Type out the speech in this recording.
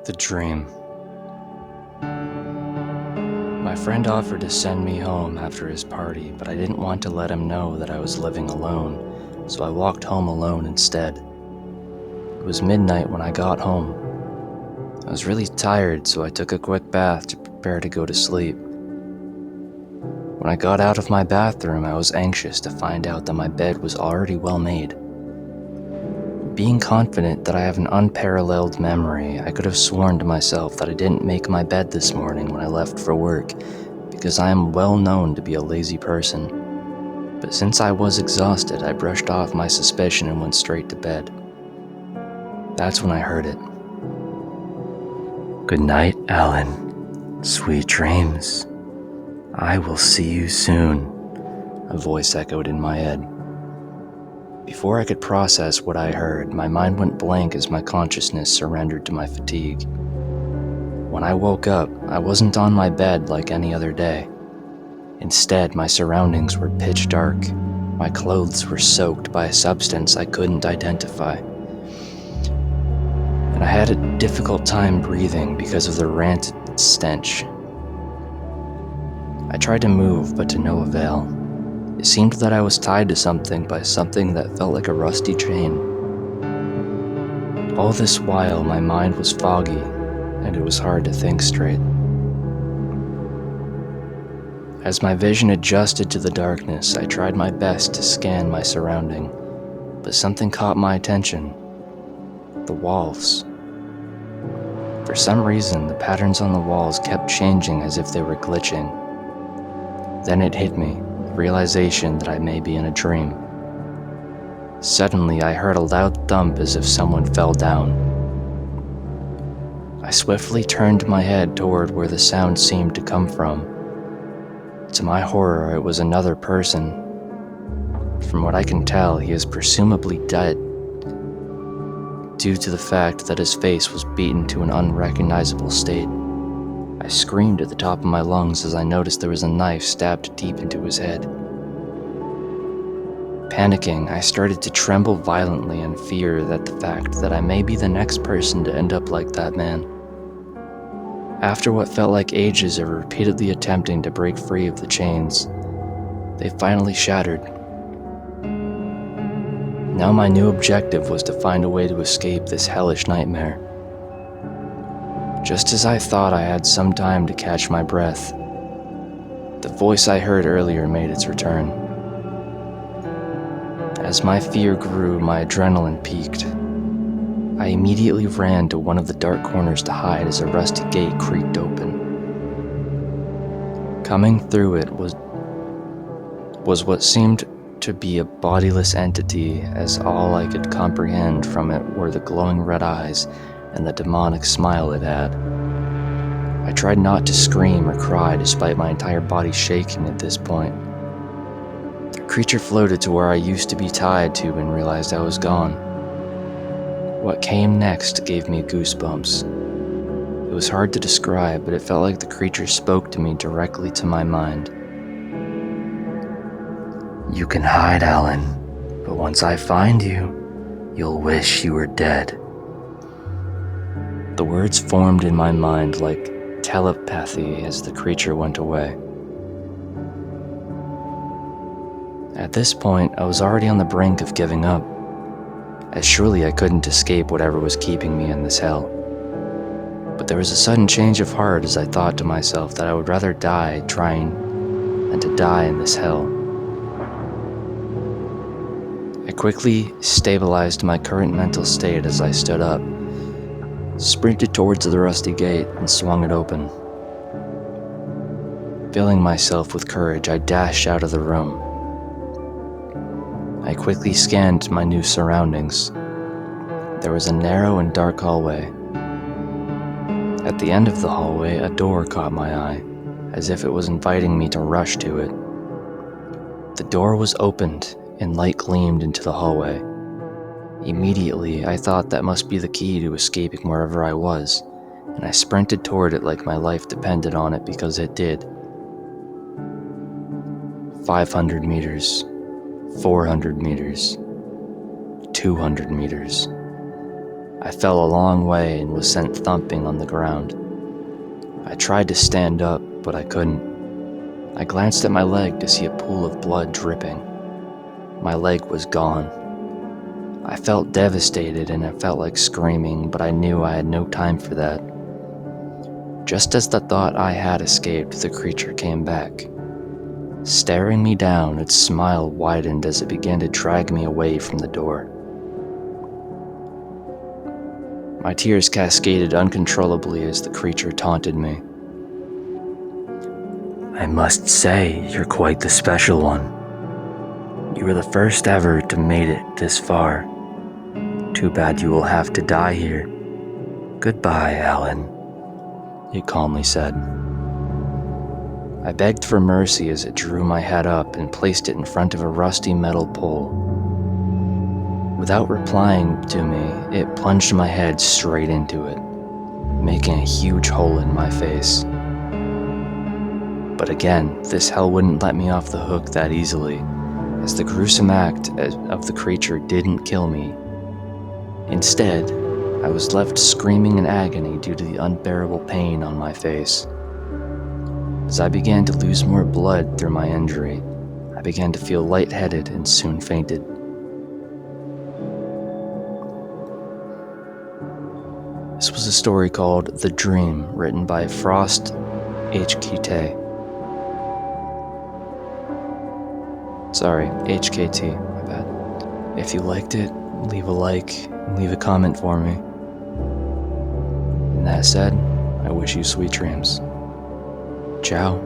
The dream. My friend offered to send me home after his party, but I didn't want to let him know that I was living alone, so I walked home alone instead. It was midnight when I got home. I was really tired, so I took a quick bath to prepare to go to sleep. When I got out of my bathroom, I was anxious to find out that my bed was already well made. Being confident that I have an unparalleled memory, I could have sworn to myself that I didn't make my bed this morning when I left for work, because I am well known to be a lazy person. But since I was exhausted, I brushed off my suspicion and went straight to bed. That's when I heard it. "Good night, Alan. Sweet dreams. I will see you soon," a voice echoed in my head. Before I could process what I heard, my mind went blank as my consciousness surrendered to my fatigue. When I woke up, I wasn't on my bed like any other day. Instead, my surroundings were pitch dark. My clothes were soaked by a substance I couldn't identify. And I had a difficult time breathing because of the rancid stench. I tried to move, but to no avail. It seemed that I was tied to something by something that felt like a rusty chain. All this while, my mind was foggy, and it was hard to think straight. As my vision adjusted to the darkness, I tried my best to scan my surrounding, but something caught my attention. The walls. For some reason, the patterns on the walls kept changing as if they were glitching. Then it hit me, the realization that I may be in a dream. Suddenly, I heard a loud thump as if someone fell down. I swiftly turned my head toward where the sound seemed to come from. To my horror, it was another person. From what I can tell, he is presumably dead, due to the fact that his face was beaten to an unrecognizable state. I screamed at the top of my lungs as I noticed there was a knife stabbed deep into his head. Panicking, I started to tremble violently in fear that the fact that I may be the next person to end up like that man. After what felt like ages of repeatedly attempting to break free of the chains, they finally shattered. Now my new objective was to find a way to escape this hellish nightmare. Just as I thought I had some time to catch my breath, the voice I heard earlier made its return. As my fear grew, my adrenaline peaked. I immediately ran to one of the dark corners to hide as a rusty gate creaked open. Coming through it was what seemed to be a bodiless entity, as all I could comprehend from it were the glowing red eyes and the demonic smile it had. I tried not to scream or cry despite my entire body shaking at this point. The creature floated to where I used to be tied to and realized I was gone. What came next gave me goosebumps. It was hard to describe, but it felt like the creature spoke to me directly to my mind. "You can hide, Alan, but once I find you, you'll wish you were dead." The words formed in my mind like telepathy as the creature went away. At this point, I was already on the brink of giving up, as surely I couldn't escape whatever was keeping me in this hell. But there was a sudden change of heart as I thought to myself that I would rather die trying than to die in this hell. I quickly stabilized my current mental state as I stood up, sprinted towards the rusty gate, and swung it open. Filling myself with courage, I dashed out of the room. I quickly scanned my new surroundings. There was a narrow and dark hallway. At the end of the hallway, a door caught my eye, as if it was inviting me to rush to it. The door was opened, and light gleamed into the hallway. Immediately, I thought that must be the key to escaping wherever I was, and I sprinted toward it like my life depended on it, because it did. 500 meters. 400 meters, 200 meters. I fell a long way and was sent thumping on the ground. I tried to stand up, but I couldn't. I glanced at my leg to see a pool of blood dripping. My leg was gone. I felt devastated and it felt like screaming, but I knew I had no time for that. Just as the thought I had escaped, the creature came back. Staring me down, its smile widened as it began to drag me away from the door. My tears cascaded uncontrollably as the creature taunted me. "I must say, you're quite the special one. You were the first ever to made it this far. Too bad you will have to die here. Goodbye, Alan," it calmly said. I begged for mercy as it drew my head up and placed it in front of a rusty metal pole. Without replying to me, it plunged my head straight into it, making a huge hole in my face. But again, this hell wouldn't let me off the hook that easily, as the gruesome act of the creature didn't kill me. Instead, I was left screaming in agony due to the unbearable pain on my face. As I began to lose more blood through my injury, I began to feel lightheaded and soon fainted. This was a story called The Dream, written by xXThe. Sorry, HKT, my bad. If you liked it, leave a like and leave a comment for me. And that said, I wish you sweet dreams. Ciao.